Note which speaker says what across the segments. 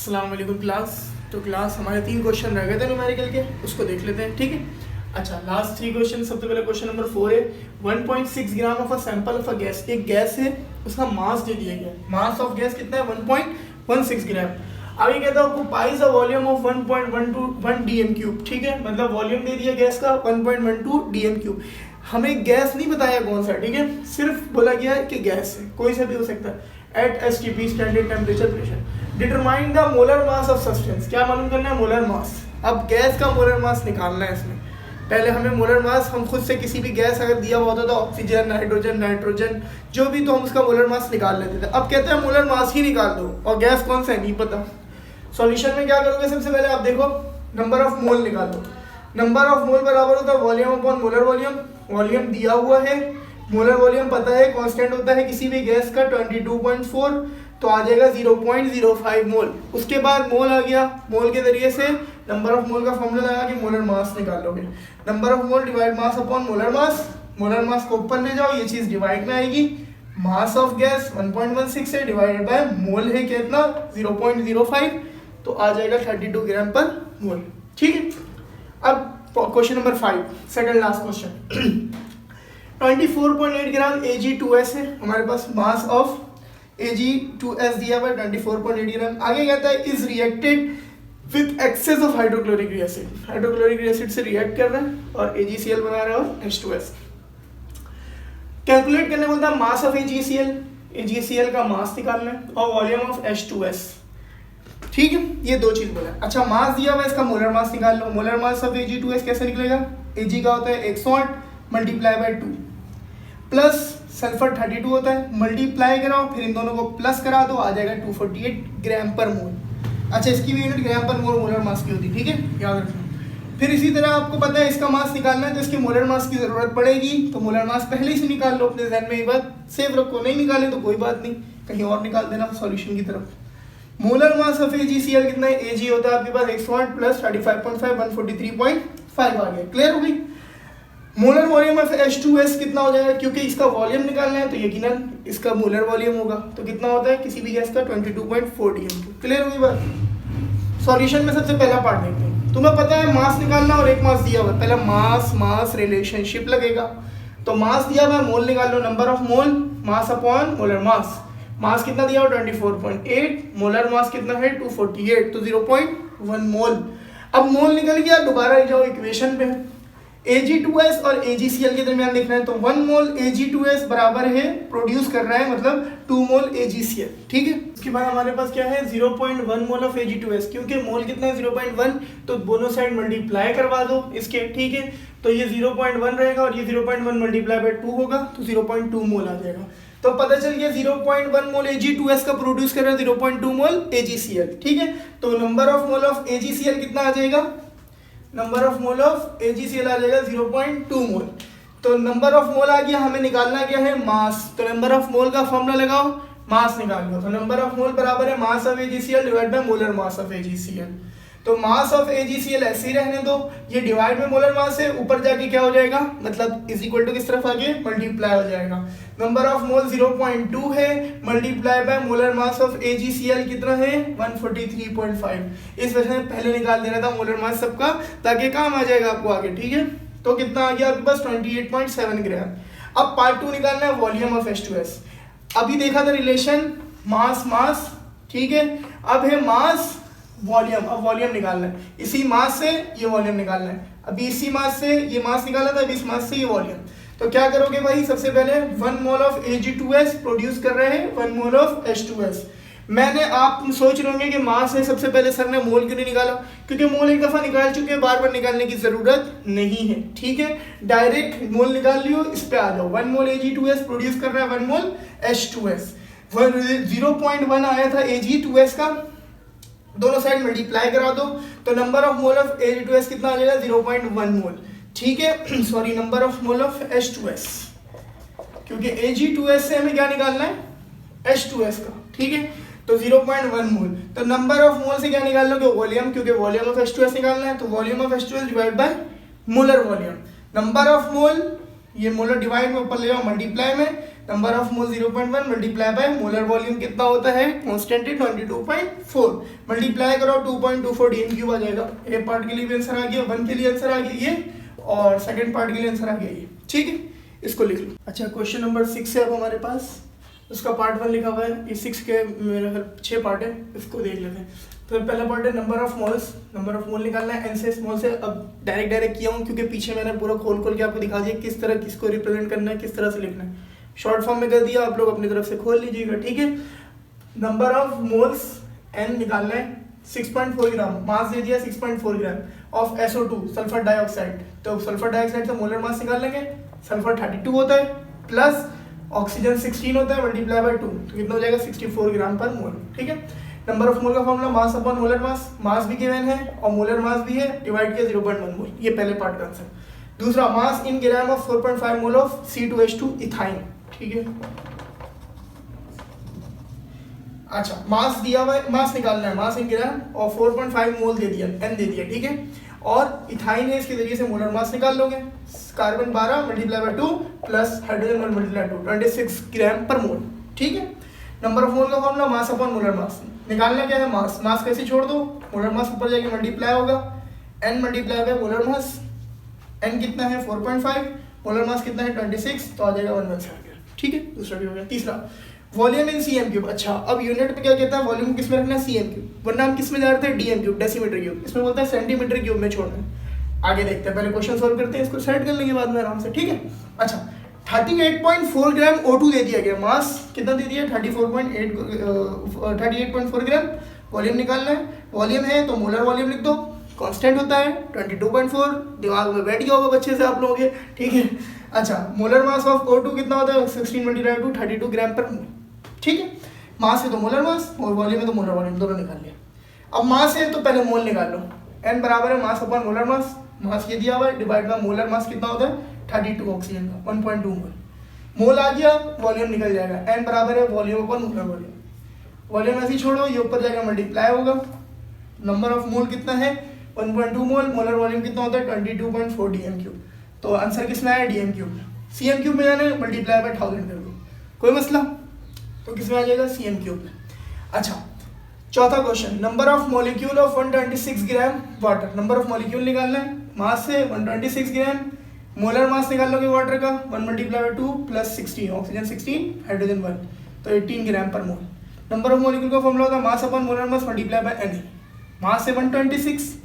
Speaker 1: अस्सलाम वालेकुम क्लास। तो क्लास हमारे 3 क्वेश्चन रह गए थे न्यूमेरिकल के, उसको देख लेते हैं, ठीक है। अच्छा, लास्ट 3 क्वेश्चन। सबसे पहले क्वेश्चन नंबर 4 है 1.6 gram of a sample of a gas. एक गैस है, उसका मास दे दिया गया है। मास ऑफ गैस कितना है? 1.16 ग्राम। अभी कहता है occupies a volume of 1.121 DM cube, ठीक है। मतलब वॉल्यूम दे दिया गैस का 1.12 डीएम क्यूब। हमें गैस नहीं बताया कौन सा, ठीक है, सिर्फ बोला गया है कि गैस है, कोई सा भी हो सकता है। At STP standard temperature pressure. Determine the molar mass of substance. क्या मालूम करना है? Molar mass. अब गैस का मोलर मास निकालना है इसमें। पहले हमें मोलर मास, हम खुद से किसी भी गैस अगर दिया हुआ होता था, ऑक्सीजन, हाइड्रोजन, नाइट्रोजन, जो भी, तो हम उसका मोलर मास निकाल लेते थे। अब कहते हैं मोलर मास ही निकाल दो, और गैस कौन सा है नहीं पता। सॉल्यूशन में क्या करोगे? सबसे पहले आप देखो, नंबर ऑफ मोल निकाल दो। नंबर ऑफ मोल बराबर होता है volume upon molar volume. Volume दिया हुआ है, मोलर वॉल्यूम पता है, कांस्टेंट होता है किसी भी गैस का 22.4, तो आ जाएगा 0.05 मोल। उसके बाद मोल आ गया, मोल के जरिए से नंबर ऑफ मोल का फॉर्मूला लगा के मोलर मास निकाल लोगे। Number of mole divide mass upon molar mass. Molar mass को ऊपर ले जाओ, ये चीज डिवाइड में आएगी। मास ऑफ गैस 1.16 है, डिवाइडेड बाय मोल है कितना? 0.05, तो आ जाएगा 32 ग्राम पर मोल, ठीक है। अब question number 5, second last question. 24.8 ग्राम Ag2S है हमारे पास। मास ऑफ Ag2S दिया हुआ है 24.8 ग्राम। आगे कहता है is reacted with excess of hydrochloric acid. Hydrochloric acid से रिएक्ट कर रहा है और AgCl बना रहा है और H2S। कैलकुलेट करने बोलता है मास ऑफ AgCl। AgCl का मास निकालना है और वॉल्यूम ऑफ H2S, ठीक है। ये दो चीज बोला। अच्छा, मास दिया हुआ है, इसका मोलर मास निकाल लो। मोलर मास ऑफ Ag2S कैसे निकलेगा? Ag का होता है 108 मल्टीप्लाई बाय 2 प्लस सल्फर 32 होता है, मल्टीप्लाई कराओ, फिर इन दोनों को प्लस करा दो, आ जाएगा 248 ग्राम पर मोल। अच्छा, इसकी भी यूनिट ग्राम पर मोल मोलर मास की होती है, ठीक है, याद रखना। फिर इसी तरह आपको पता है इसका मास निकालना है, तो इसके मोलर मास की जरूरत पड़ेगी, तो मोलर मास पहले ही से निकाल लो। अपने ध्यान में ये बात सेव रखो, नहीं निकाले तो कोई बात नहीं, कहीं और निकाल देना सॉल्यूशन की तरफ। मोलर मास ऑफ AgCl कितना है? Ag होता है आपके पास 108 प्लस 35.5 143.5 आ गया। क्लियर हो गई? मोलर वॉल्यूम ऑफ H2S कितना हो जाएगा? क्योंकि इसका वॉल्यूम निकालना है तो यकीनन इसका मोलर वॉल्यूम होगा, तो कितना होता है किसी भी गैस का? 22.4 डीएम। क्लियर हो गई बात? सॉल्यूशन में सबसे पहला पार्ट देखते हैं। तुम्हें पता है मास निकालना और एक मास दिया हुआ है, पहला मास मास रिलेशनशिप लगेगा। तो मास दिया हुआ है, मोल निकाल लो। Number of mole, mass upon molar mass. Mass कितना दिया हुआ? 24.8, मोलर मास कितना है? 248, तो 0.1 मोल। अब मोल निकल गया, दोबारा जाओ इक्वेशन पे। Ag2S और AgCl के दरमियान देखना है, तो 1 मोल Ag2S बराबर है, प्रोड्यूस कर रहा है, मतलब 2 मोल AgCl, ठीक है। उसके बाद हमारे पास क्या है? 0.1 मोल ऑफ Ag2S। क्योंकि मोल कितना है? 0.1, तो दोनों साइड मल्टीप्लाई करवा दो इसके, ठीक है। तो ये 0.1 रहेगा और ये 0.1 मल्टीप्लाई बाय 2 होगा, तो 0.2 मोल आ जाएगा। तो पता चल गया 0.1 मोल Ag2S का प्रोड्यूस कर रहा है, 0.2 मोल AgCl, ठीक है। तो number of mole of AgCl कितना आ जाएगा? Number of mole of AgCl आ जाएगा 0.2 मोल। तो नंबर ऑफ मोल आ गया, हमें निकालना क्या है? मास। तो नंबर ऑफ मोल का फॉर्मूला लगाओ, मास निकाल लो। तो नंबर ऑफ मोल बराबर है mass of AgCl divide by molar mass of AgCl। तो मास ऑफ AgCl ऐसे ही रहने दो, ये डिवाइड में मोलर मास है, ऊपर जाके क्या हो जाएगा, मतलब इज इक्वल टू किस तरफ आगे? मल्टीप्लाई हो जाएगा। नंबर ऑफ मोल 0.2 है, multiply by molar mass of AgCl कितना है? 143.5। इस वजह से पहले निकाल देना था मोलर मास सबका, ताकि काम आ जाएगा आपको आगे, ठीक है। तो कितना आ गया आपके पास? 28.7 ग्राम। अब पार्ट 2 निकालना है, वॉल्यूम ऑफ H2S। अभी देखा था रिलेशन मास मास, ठीक है। अब है मास वॉल्यूम, अब वॉल्यूम निकालना है। इसी मास से ये वॉल्यूम निकालना है। अभी इसी मास से ये मास निकाला था, अभी इस मास से ये वॉल्यूम। तो क्या करोगे भाई? सबसे पहले 1 मोल ऑफ Ag2S प्रोड्यूस कर रहे हैं 1 मोल ऑफ H2S। मैंने, आप सोच रहे होंगे कि मास है, सबसे पहले सर ने मोल क्यों नहीं निकाला? क्योंकि मोल एक दफा निकाल चुके हैं, बार बार निकालने की जरूरत नहीं है, ठीक है। डायरेक्ट मोल निकाल लियो, इस पे आ जाओ। 1 मोल Ag2S प्रोड्यूस कर रहा है 1 मोल H2S। 0.1 आया था Ag2S का, दोनों साइड मल्टीप्लाई करा दो, तो number of mole of Ag2S कितना आ जाएगा? 0.1 मोल, ठीक है। Sorry, number of mole of H2S, क्योंकि Ag2S से हमें क्या निकालना है? H2S का, ठीक है। तो 0.1 मोल। तो नंबर ऑफ मोल से क्या निकाल लोगे? वॉल्यूम, क्योंकि वॉल्यूम ऑफ H2S निकालना है, तो volume of H2S divide by molar volume. Number of मोल, ये मोलर डिवाइड में ऊपर ले जाओ मल्टीप्लाई में, number of mole 0.1 multiply by molar volume कितना होता है कॉन्स्टेंट 22.4 मल्टीप्लाई करो 2.24 डीएम क्यूब आ जाएगा। ए पार्ट के लिए भी आंसर आ गया, 1 के लिए आंसर आ गया ये, और सेकंड पार्ट के लिए आंसर आ गया ये। ठीक है, इसको लिख लो। अच्छा, क्वेश्चन नंबर 6 है अब हमारे पास, उसका पार्ट 1 लिखा हुआ है, ये 6 के मेरे ख्याल 6 पार्ट है, इसको देख लेते हैं। तो पहला पार्ट है number of moles, number of मोल निकालना है एन से स्मॉल से। अब डायरेक्ट किया हूँ क्योंकि पीछे मैंने पूरा खोल के आपको दिखा दिया किस तरह किसको रिप्रेजेंट करना है, किस तरह से लिखना है। शॉर्ट फॉर्म में कर दिया, आप लोग अपनी तरफ से खोल लीजिएगा। ठीक है, नंबर ऑफ मोल्स एन निकालना है 6.4 ग्राम, मास दे दिया 6.4 gram of SO2 sulphur dioxide. तो सल्फर डाइऑक्साइड से मोलर मास निकाल लेंगे, सल्फर 32 होता है प्लस ऑक्सीजन 16 होता है मल्टीप्लाई बाय 2, तो कितना हो जाएगा 64 ग्राम पर मोल। ठीक है, नंबर ऑफ मोल का formula mass upon molar mass, mass भी गिवन है और मोलर मास भी है, डिवाइड किया 0.1 मोल, ये पहले पार्ट का आंसर। दूसरा, mass in gram of 4.5 mole of C2H2 ethyne. ठीक है, अच्छा मास दिया हुआ है, मास निकालना है, मास इन ग्राम और 4.5 मोल दे दिया, एन दे दिया। ठीक है, और इथाइन है, इसके जरिए से मोलर मास निकाल लोगे। Carbon 12 multiply by 2 plus hydrogen 1 multiply 2, 26 ग्राम पर मोल। ठीक है, नंबर ऑफ मोल का फॉर्मूला मास अपॉन मोलर मास, निकालना क्या है मास, मास कैसे छोड़ दो, मोलर मास ऊपर जाके मल्टीप्लाई होगा, n multiply by molar mass, n कितना है 4.5, मोलर मास कितना है 26, तो आ जाएगा 1 से आ गया। ठीक है, दूसरा भी हो गया। तीसरा, वॉल्यूम इन सीएम क्यूब। अच्छा, अब यूनिट में क्या कहता है, वॉल्यूम किस में रखना है सीएम क्यूब, वरना हम किस में जा रहे थे डीएम क्यूब, डेसीमीटर क्यूब, इसमें बोलता है सेंटीमीटर क्यूब में छोड़ना है। आगे देखते हैं, पहले क्वेश्चन सॉल्व करते हैं, इसको सेट कर लेंगे बाद में आराम से। ठीक है, अच्छा 38.4 ग्राम O2 दे दिया गया, मास कितना दे दिया 38.4 ग्राम, वॉल्यूम निकालना है, वॉल्यूम है तो मोलर वॉल्यूम लिख दो, कांस्टेंट होता है 22.4, दिमाग में बैठ गया होगा बच्चे से आप लोगों के। ठीक है, अच्छा मोलर मास ऑफ O2 कितना होता है 16 मल्टीप्लाई 2 32 ग्राम पर मोल। ठीक है, मास है तो मोलर मास और वॉल्यूम है तो मोलर वॉल्यूम, दोनों निकाल लिया। अब मास है तो पहले मोल निकाल लो, n बराबर है मास अपॉन मोलर मास, मास ये दिया हुआ है, डिवाइड बाय मोलर मास कितना होता है 32 ऑक्सीजन का 1.2 मोल, मोल आ गया, वॉल्यूम निकल जाएगा, n बराबर है volume upon molar volume, volume ऐसे ही छोड़ो, ये ऊपर जाएगा मल्टीप्लाई होगा, नंबर ऑफ मोल कितना है 1.2 मोल, मोलर वॉल्यूम कितना होता है 22.4 डीएम क्यूब। तो आंसर किसमें आया डीएम क्यूब, सीएम क्यूब में जाना है, मल्टीप्लाई बाय 1000 कर दो, कोई मसला, तो किसमें आ जाएगा सीएम क्यूब में। अच्छा, चौथा question, number of molecule of 126 gram water, number of molecule निकालना है, मास से 126 ग्राम, मोलर मास निकाल लोगे वाटर का 1 multiply by 2 plus 16, oxygen 16 hydrogen 1, तो 18 ग्राम पर मोल। नंबर ऑफ मॉलिक्यूल का फॉर्मूला होगा मास upon molar mass multiply by Na, मास से 126,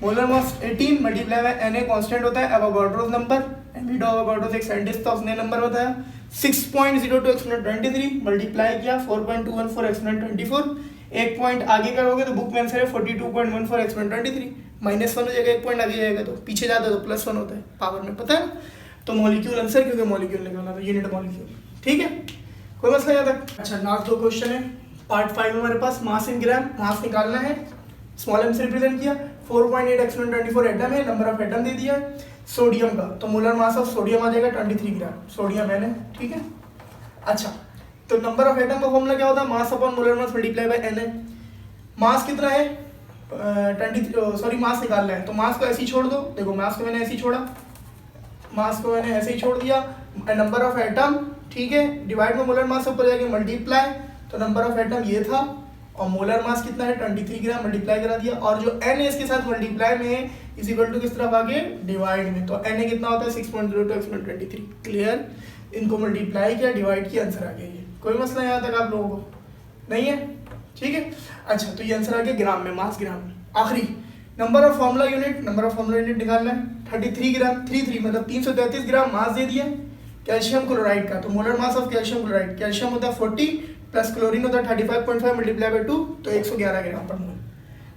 Speaker 1: molar mass 18 multiply by Na, constant होता है एवोगाड्रोस नंबर, एमिडो एवोगाड्रोस एक साइंटिस्ट था, उसने नंबर बताया 6.02 एक्सपोनेंट 23 मल्टीप्लाई किया 4.214 एक्सपोनेंट 24, एक पॉइंट आगे करोगे तो बुक में आंसर है 42.14 एक्सपोनेंट 23, -1 हो जाएगा, एक पॉइंट आगे जाएगा तो पीछे जाता है तो +1 होता है पावर में, पता है ना। तो मॉलिक्यूल आंसर क्योंकि मॉलिक्यूल निकालना था, यूनिट मॉलिक्यूल। ठीक है, कोई मसला यहाँ तक। अच्छा, लास्ट 2 क्वेश्चन है, पार्ट 5 में हमारे पास मास इन ग्राम, मास निकालना है, स्मॉल एम से रिप्रेजेंट किया, 4.8 एक्सपोनेंट 24 एटम है, नंबर ऑफ एटम दे दिया है, सोडियम का तो मोलर मास ऑफ सोडियम आ जाएगा 23 ग्राम, सोडियम है। ठीक है, अच्छा तो नंबर ऑफ एटम का फॉर्मूला क्या होता है, मास upon molar mass multiply by Na, मास कितना है 23, मास निकालना है तो मास को ऐसे ही छोड़ दो, देखो मास को मैंने ऐसे ही छोड़ा, मास को मैंने ऐसे ही छोड़ दिया, नंबर ऑफ एटम, ठीक है, डिवाइड में मोलर मास ऊपर जाके मल्टीप्लाई, तो नंबर ऑफ एटम ये था और मोलर मास कितना है 23 ग्राम, मल्टीप्लाई करा दिया, और जो n है इसके साथ मल्टीप्लाई में है इज इक्वल टू किस तरफ आगे डिवाइड में, तो Na कितना होता है 6.02 एक्सपोनेंट 23, क्लियर, इनको मल्टीप्लाई किया, डिवाइड किया, आंसर आ गया ये, कोई मसला यहाँ तक आप लोगों को नहीं है। ठीक है, अच्छा तो ये आंसर आ गया ग्राम में, मास ग्राम में। आखिरी number of formula unit, number of formula unit निकालना है 33 ग्राम, 33 मतलब 333 ग्राम मास दे दिया कैल्शियम क्लोराइड का, तो molar mass of calcium chloride, calcium होता है 40 प्लस क्लोरीन होता है 35.5 मल्टीप्लाई बाय 2, तो 111 ग्राम पर मोल।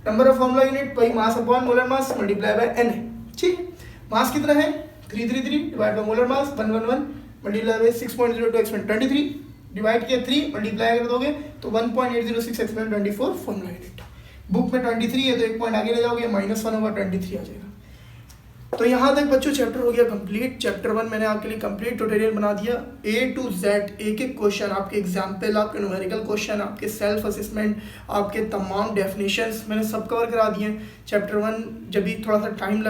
Speaker 1: नंबर ऑफ फॉर्मूला यूनिट वही मास upon molar mass multiply by Na। ठीक, मास कितना है 333 divide by molar mass 111 multiply by 6.02 exponent 23 divide किया 3 मल्टीप्लाई कर दोगे तो 1.806 एक्सपोनेंट 24 फॉर्मूला यूनिट। बुक में 23 है तो एक पॉइंट आगे ले जाओगे, -1 होगा 23 आ जाएगा। तो यहाँ तक बच्चों चैप्टर हो गया कंप्लीट। चैप्टर 1 मैंने आपके लिए कंप्लीट ट्यूटोरियल बना दिया, A to Z एक एक क्वेश्चन, आपके एग्जाम्पल, आपके न्यूमेरिकल क्वेश्चन, आपके सेल्फ असेसमेंट, आपके तमाम डेफिनेशंस मैंने सब कवर करा दिए हैं। चैप्टर 1 जब भी थोड़ा सा टाइम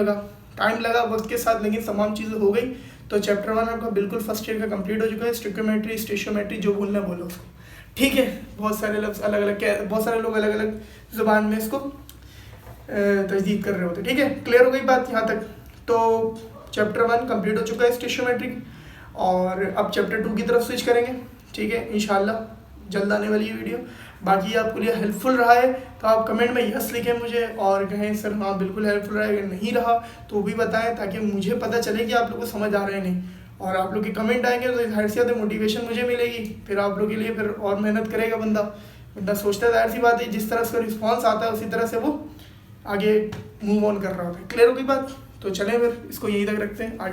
Speaker 1: लगा वक्त के साथ, लेकिन तमाम चीज़ें हो गई। तो चैप्टर 1 आपका बिल्कुल फर्स्ट ईयर का कंप्लीट हो चुका है। स्टिक्योमेट्री, स्टेशियोमेट्री, जो बोलना है बोलो उसको, ठीक है। बहुत सारे लफ्ज़ अलग अलग, बहुत सारे लोग अलग अलग ज़ुबान में इसको तजदीद कर रहे होते, ठीक है। क्लियर हो गई बात यहाँ तक? तो चैप्टर 1 कंप्लीट हो चुका है स्टेशियोमेट्री, और अब चैप्टर 2 की तरफ स्विच करेंगे, ठीक है। इंशाल्लाह जल्द आने वाली है वीडियो। बाकी आपके लिए हेल्पफुल रहा है तो आप कमेंट में यस लिखें मुझे, और कहें सर हाँ बिल्कुल हेल्पफुल रहा है। अगर नहीं रहा तो भी बताएं, ताकि मुझे पता चले कि आप लोग को समझ आ रहे हैं नहीं। और आप लोग के कमेंट आएंगे तो जाहिर सी बात है मोटिवेशन मुझे मिलेगी, फिर आप लोग के लिए फिर और मेहनत करेगा बंदा सोचता है, जाहिर सी बात है जिस तरह से रिस्पॉन्स आता है उसी तरह से वो आगे मूव ऑन कर रहा होता है। क्लियर हो गई बात? तो चलें फिर इसको यहीं तक रखते हैं।